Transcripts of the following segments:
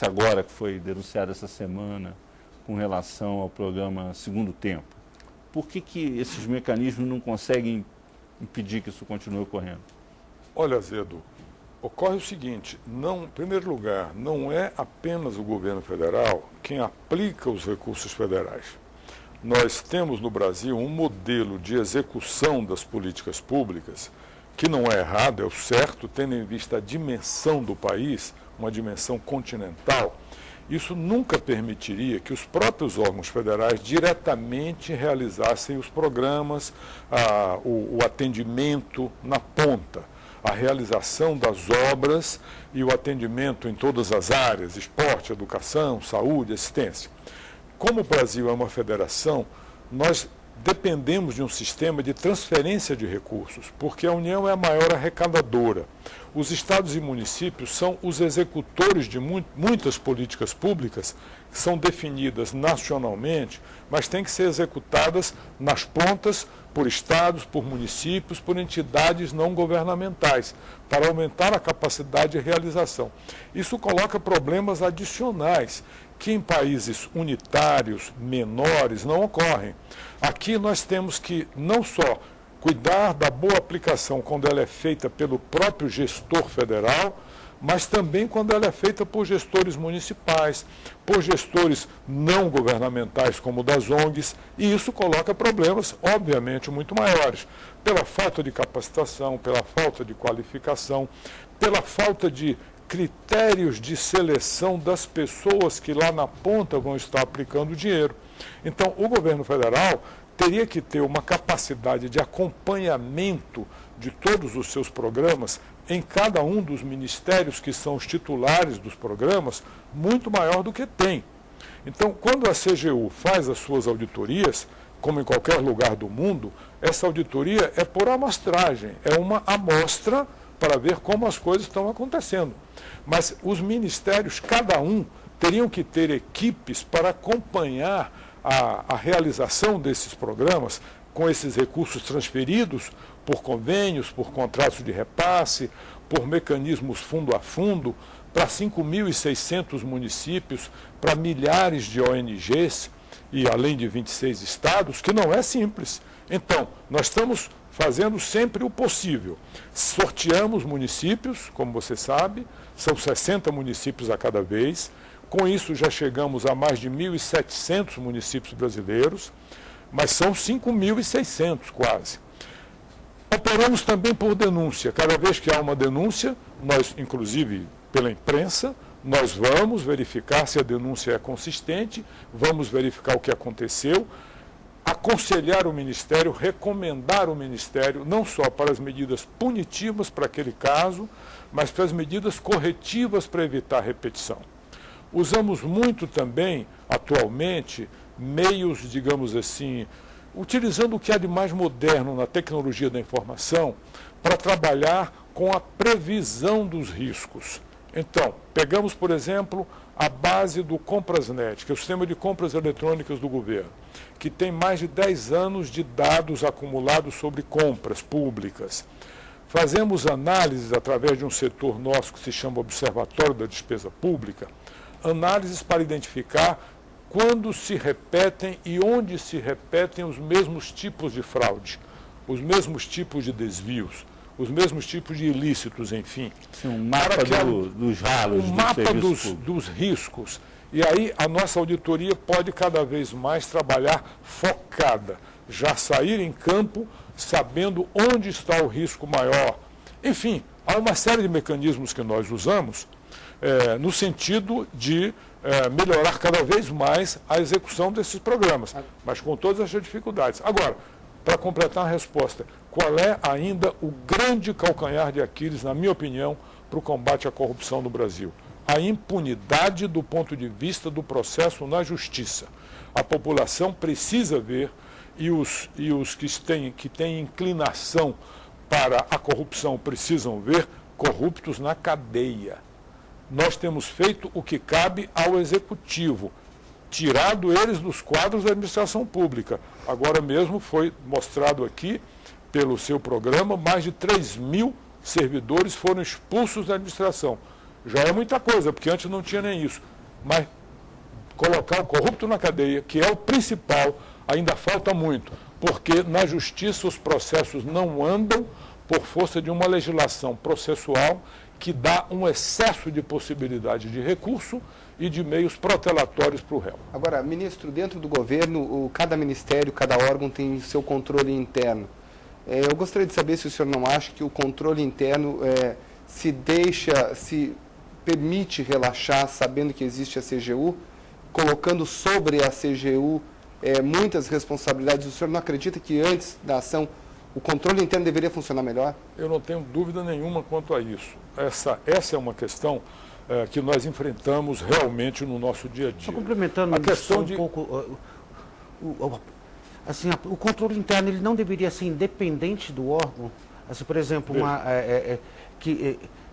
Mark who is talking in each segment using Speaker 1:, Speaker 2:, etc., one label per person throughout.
Speaker 1: esse agora que foi denunciado essa semana com relação ao programa Segundo Tempo. Por que esses mecanismos não conseguem impedir que isso continue ocorrendo?
Speaker 2: Olha, Azedo, ocorre o seguinte, em primeiro lugar, não é apenas o governo federal quem aplica os recursos federais. Nós temos no Brasil um modelo de execução das políticas públicas que não é errado, é o certo, tendo em vista a dimensão do país, uma dimensão continental. Isso nunca permitiria que os próprios órgãos federais diretamente realizassem os programas, o atendimento na ponta, a realização das obras e o atendimento em todas as áreas, esporte, educação, saúde, assistência. Como o Brasil é uma federação, nós dependemos de um sistema de transferência de recursos, porque a União é a maior arrecadadora. Os estados e municípios são os executores de muitas políticas públicas que são definidas nacionalmente, mas têm que ser executadas nas pontas por estados, por municípios, por entidades não governamentais, para aumentar a capacidade de realização. Isso coloca problemas adicionais, que em países unitários, menores, não ocorrem. Aqui nós temos que não só cuidar da boa aplicação quando ela é feita pelo próprio gestor federal, mas também quando ela é feita por gestores municipais, por gestores não governamentais como das ONGs, e isso coloca problemas, obviamente, muito maiores, pela falta de capacitação, pela falta de qualificação, pela falta de critérios de seleção das pessoas que lá na ponta vão estar aplicando o dinheiro. Então, o governo federal teria que ter uma capacidade de acompanhamento de todos os seus programas em cada um dos ministérios que são os titulares dos programas, muito maior do que tem. Então, quando a CGU faz as suas auditorias, como em qualquer lugar do mundo, essa auditoria é por amostragem, é uma amostra para ver como as coisas estão acontecendo. Mas os ministérios, cada um, teriam que ter equipes para acompanhar a realização desses programas com esses recursos transferidos por convênios, por contratos de repasse, por mecanismos fundo a fundo, para 5.600 municípios, para milhares de ONGs e além de 26 estados, que não é simples. Então, nós estamos fazendo sempre o possível. Sorteamos municípios, como você sabe, são 60 municípios a cada vez. Com isso já chegamos a mais de 1.700 municípios brasileiros, mas são 5.600 quase. Operamos também por denúncia. Cada vez que há uma denúncia, nós, inclusive pela imprensa, nós vamos verificar se a denúncia é consistente, vamos verificar o que aconteceu, aconselhar o Ministério, recomendar o Ministério, não só para as medidas punitivas para aquele caso, mas para as medidas corretivas para evitar repetição. Usamos muito também, atualmente, meios, digamos assim, utilizando o que há de mais moderno na tecnologia da informação, para trabalhar com a previsão dos riscos. Então, pegamos, por exemplo, a base do Comprasnet, que é o sistema de compras eletrônicas do governo, que tem mais de 10 anos de dados acumulados sobre compras públicas. Fazemos análises através de um setor nosso que se chama Observatório da Despesa Pública, análises para identificar quando se repetem e onde se repetem os mesmos tipos de fraude, os mesmos tipos de desvios, os mesmos tipos de ilícitos, enfim.
Speaker 1: Sim, um mapa dos ralos,
Speaker 2: um mapa dos riscos. E aí a nossa auditoria pode cada vez mais trabalhar focada, já sair em campo sabendo onde está o risco maior. Enfim, há uma série de mecanismos que nós usamos no sentido de melhorar cada vez mais a execução desses programas, mas com todas as dificuldades. Agora, para completar a resposta, qual é ainda o grande calcanhar de Aquiles, na minha opinião, para o combate à corrupção no Brasil? A impunidade do ponto de vista do processo na justiça. A população precisa ver, e os que têm inclinação para a corrupção precisam ver, corruptos na cadeia. Nós temos feito o que cabe ao Executivo, tirado eles dos quadros da administração pública. Agora mesmo foi mostrado aqui, pelo seu programa, mais de 3.000 servidores foram expulsos da administração. Já é muita coisa, porque antes não tinha nem isso. Mas colocar o corrupto na cadeia, que é o principal, ainda falta muito, porque na justiça os processos não andam por força de uma legislação processual que dá um excesso de possibilidade de recurso e de meios protelatórios para o réu.
Speaker 3: Agora, ministro, dentro do governo, cada ministério, cada órgão tem seu controle interno. Eu gostaria de saber se o senhor não acha que o controle interno se permite relaxar, sabendo que existe a CGU, colocando sobre a CGU muitas responsabilidades. O senhor não acredita que antes da ação o controle interno deveria funcionar melhor?
Speaker 2: Eu não tenho dúvida nenhuma quanto a isso. Essa é uma questão que nós enfrentamos realmente no nosso dia a dia.
Speaker 4: Só complementando
Speaker 2: a questão
Speaker 4: um pouco, assim, o controle interno ele não deveria ser independente do órgão? Assim, por exemplo,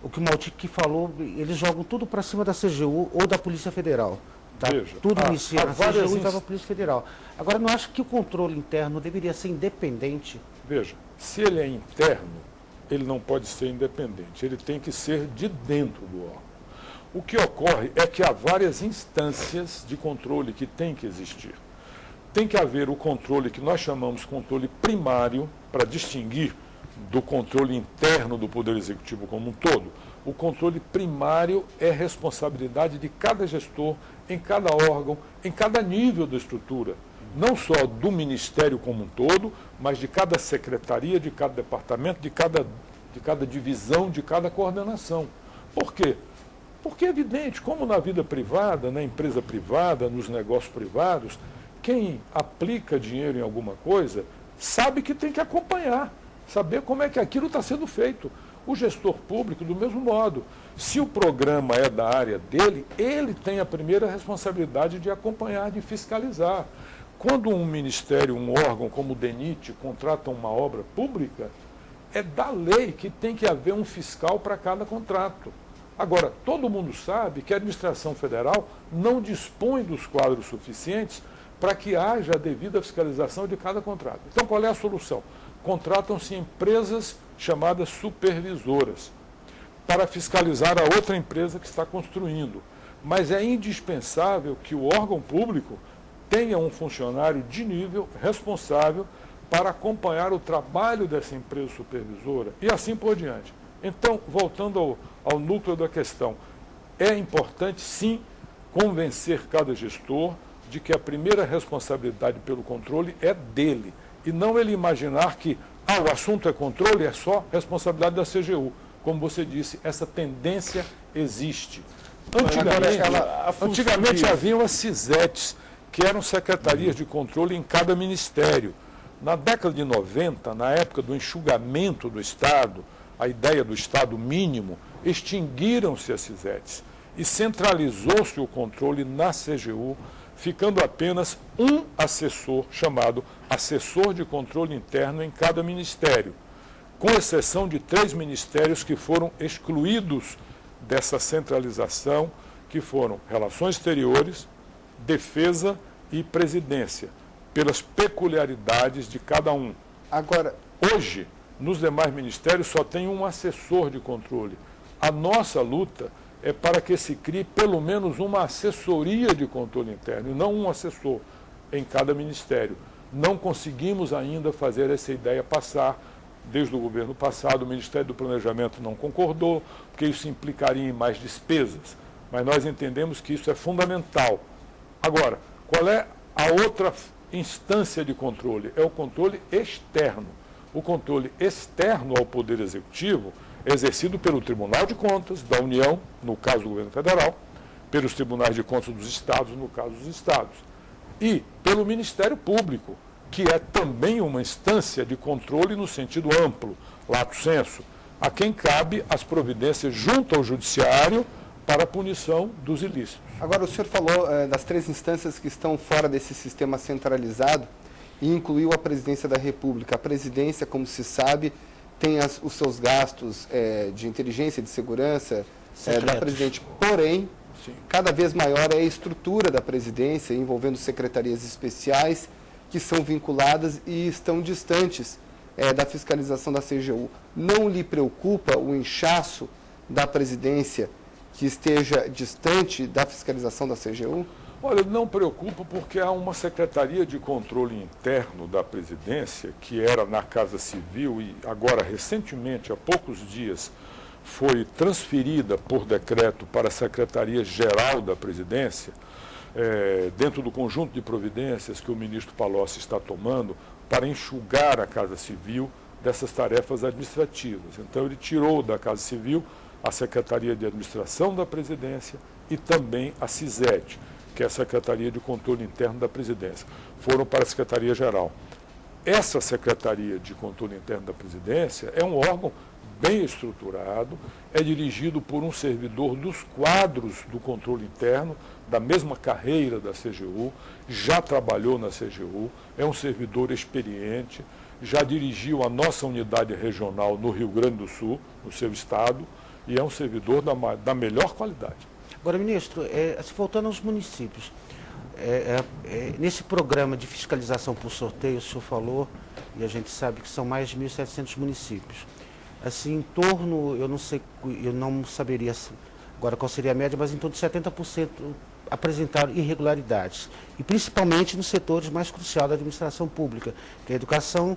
Speaker 4: o que o Maltic falou, eles jogam tudo para cima da CGU ou da Polícia Federal. Tá?
Speaker 2: Veja,
Speaker 4: Tudo inicia na CGU e vai para a
Speaker 2: vezes...
Speaker 4: Polícia Federal. Agora, não acho que o controle interno deveria ser independente?
Speaker 2: Veja, se ele é interno, ele não pode ser independente, ele tem que ser de dentro do órgão. O que ocorre é que há várias instâncias de controle que têm que existir. Tem que haver o controle que nós chamamos controle primário, para distinguir do controle interno do Poder Executivo como um todo. O controle primário é responsabilidade de cada gestor, em cada órgão, em cada nível da estrutura. Não só do Ministério como um todo, mas de cada secretaria, de cada departamento, de cada divisão, de cada coordenação. Por quê? Porque é evidente, como na vida privada, na empresa privada, nos negócios privados, quem aplica dinheiro em alguma coisa sabe que tem que acompanhar, saber como é que aquilo está sendo feito. O gestor público, do mesmo modo, se o programa é da área dele, ele tem a primeira responsabilidade de acompanhar, de fiscalizar. Quando um ministério, um órgão como o DENIT contrata uma obra pública, é da lei que tem que haver um fiscal para cada contrato. Agora, todo mundo sabe que a administração federal não dispõe dos quadros suficientes para que haja a devida fiscalização de cada contrato. Então, qual é a solução? Contratam-se empresas chamadas supervisoras para fiscalizar a outra empresa que está construindo. Mas é indispensável que o órgão público tenha um funcionário de nível responsável para acompanhar o trabalho dessa empresa supervisora e assim por diante. Então, voltando ao núcleo da questão, é importante, sim, convencer cada gestor de que a primeira responsabilidade pelo controle é dele, e não ele imaginar que o assunto é controle, é só responsabilidade da CGU. Como você disse, essa tendência existe. Antigamente haviam as CISETs, que eram secretarias de controle em cada ministério. Na década de 90, na época do enxugamento do Estado, a ideia do Estado mínimo, extinguiram-se as CISETs e centralizou-se o controle na CGU, ficando apenas um assessor, chamado assessor de controle interno em cada ministério, com exceção de 3 ministérios que foram excluídos dessa centralização, que foram Relações Exteriores, Defesa e Presidência, pelas peculiaridades de cada um.
Speaker 3: Agora,
Speaker 2: hoje, nos demais ministérios só tem um assessor de controle. A nossa luta é para que se crie pelo menos uma assessoria de controle interno, e não um assessor em cada ministério. Não conseguimos ainda fazer essa ideia passar. Desde o governo passado, o Ministério do Planejamento não concordou, porque isso implicaria em mais despesas. Mas nós entendemos que isso é fundamental. Agora, qual é a outra instância de controle? É o controle externo. O controle externo ao Poder Executivo é exercido pelo Tribunal de Contas da União, no caso do governo federal, pelos Tribunais de Contas dos Estados, no caso dos Estados, e pelo Ministério Público, que é também uma instância de controle no sentido amplo, lato sensu, a quem cabe as providências junto ao Judiciário para a punição dos ilícitos.
Speaker 3: Agora, o senhor falou das 3 instâncias que estão fora desse sistema centralizado e incluiu a Presidência da República. A Presidência, como se sabe, tem os seus gastos de inteligência, de segurança da Presidente. Porém,
Speaker 2: sim,
Speaker 3: cada vez maior é a estrutura da Presidência, envolvendo secretarias especiais, que são vinculadas e estão distantes da fiscalização da CGU. Não lhe preocupa o inchaço da Presidência, que esteja distante da fiscalização da CGU?
Speaker 2: Olha, não preocupa porque há uma Secretaria de Controle Interno da Presidência, que era na Casa Civil e agora, recentemente, há poucos dias, foi transferida por decreto para a Secretaria-Geral da Presidência, dentro do conjunto de providências que o ministro Palocci está tomando para enxugar a Casa Civil dessas tarefas administrativas. Então, ele tirou da Casa Civil a Secretaria de Administração da Presidência e também a CISET, que é a Secretaria de Controle Interno da Presidência. Foram para a Secretaria-Geral. Essa Secretaria de Controle Interno da Presidência é um órgão bem estruturado, é dirigido por um servidor dos quadros do controle interno, da mesma carreira da CGU, já trabalhou na CGU, é um servidor experiente, já dirigiu a nossa unidade regional no Rio Grande do Sul, no seu estado, e é um servidor da melhor qualidade.
Speaker 4: Agora, ministro, voltando aos municípios, nesse programa de fiscalização por sorteio, o senhor falou, e a gente sabe que são mais de 1.700 municípios. Assim, em torno, eu não saberia agora qual seria a média, mas em torno de 70% apresentaram irregularidades, e principalmente nos setores mais cruciais da administração pública, que é a educação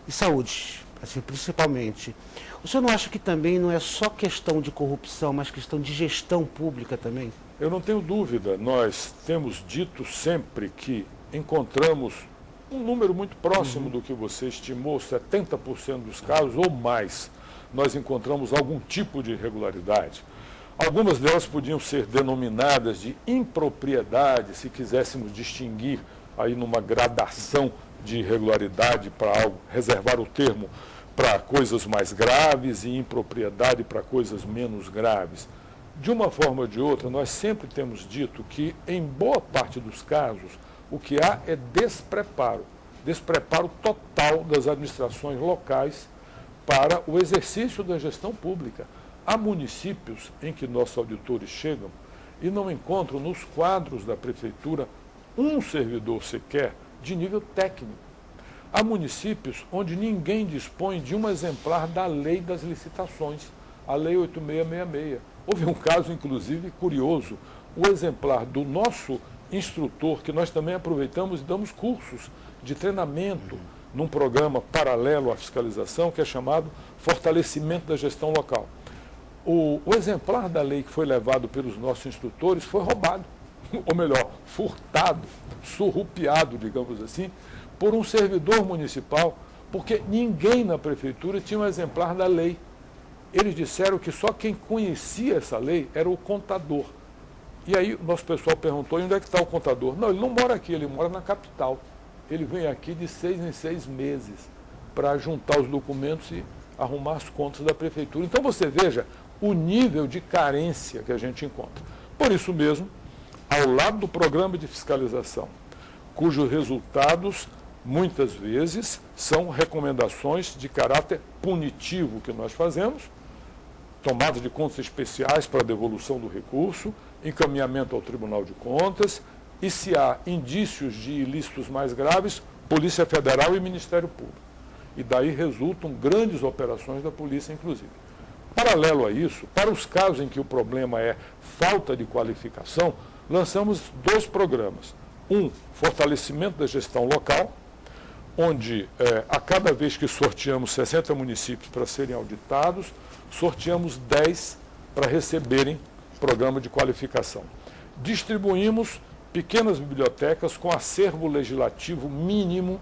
Speaker 4: e saúde, assim, principalmente. O senhor não acha que também não é só questão de corrupção, mas questão de gestão pública também?
Speaker 2: Eu não tenho dúvida. Nós temos dito sempre que encontramos um número muito próximo do que você estimou, 70% dos casos ou mais, nós encontramos algum tipo de irregularidade. Algumas delas podiam ser denominadas de impropriedade, se quiséssemos distinguir aí numa gradação de irregularidade para algo, reservar o termo para coisas mais graves e impropriedade para coisas menos graves. De uma forma ou de outra, nós sempre temos dito que, em boa parte dos casos, o que há é despreparo total das administrações locais para o exercício da gestão pública. Há municípios em que nossos auditores chegam e não encontram nos quadros da prefeitura um servidor sequer de nível técnico. Há municípios onde ninguém dispõe de um exemplar da lei das licitações, a lei 8666. Houve um caso, inclusive, curioso, o exemplar do nosso instrutor, que nós também aproveitamos e damos cursos de treinamento num programa paralelo à fiscalização, que é chamado Fortalecimento da Gestão Local. O exemplar da lei que foi levado pelos nossos instrutores foi roubado, ou melhor, furtado, surrupiado, digamos assim, por um servidor municipal, porque ninguém na prefeitura tinha um exemplar da lei. Eles disseram que só quem conhecia essa lei era o contador. E aí o nosso pessoal perguntou, e onde é que está o contador? Não, ele não mora aqui, ele mora na capital. Ele vem aqui de 6 em 6 meses para juntar os documentos e arrumar as contas da prefeitura. Então você veja o nível de carência que a gente encontra. Por isso mesmo, ao lado do programa de fiscalização, cujos resultados muitas vezes são recomendações de caráter punitivo que nós fazemos, tomada de contas especiais para a devolução do recurso, encaminhamento ao Tribunal de Contas, e se há indícios de ilícitos mais graves, Polícia Federal e Ministério Público. E daí resultam grandes operações da polícia, inclusive. Paralelo a isso, para os casos em que o problema é falta de qualificação, lançamos 2 programas. Um, fortalecimento da gestão local, onde a cada vez que sorteamos 60 municípios para serem auditados, sorteamos 10 para receberem programa de qualificação. Distribuímos pequenas bibliotecas com acervo legislativo mínimo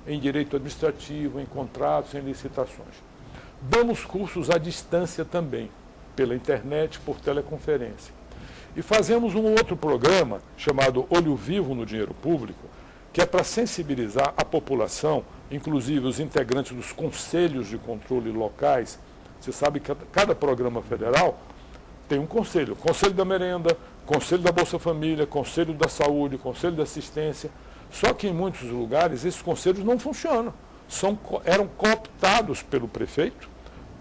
Speaker 2: em direito administrativo, em contratos, em licitações. Damos cursos à distância também, pela internet, por teleconferência. E fazemos um outro programa chamado Olho Vivo no Dinheiro Público, que é para sensibilizar a população, inclusive os integrantes dos conselhos de controle locais. Você sabe que cada programa federal tem um conselho, Conselho da Merenda, Conselho da Bolsa Família, Conselho da Saúde, Conselho da Assistência. Só que em muitos lugares esses conselhos não funcionam. Eram cooptados pelo prefeito,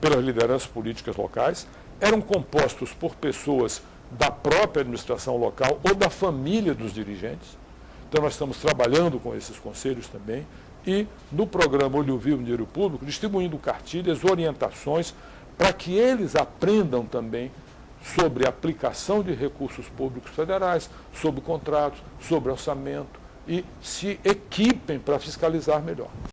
Speaker 2: pelas lideranças políticas locais, eram compostos por pessoas da própria administração local ou da família dos dirigentes. Então nós estamos trabalhando com esses conselhos também e no programa Olho Vivo no Dinheiro Público, distribuindo cartilhas, orientações, para que eles aprendam também sobre a aplicação de recursos públicos federais, sobre contratos, sobre orçamento, e se equipem para fiscalizar melhor.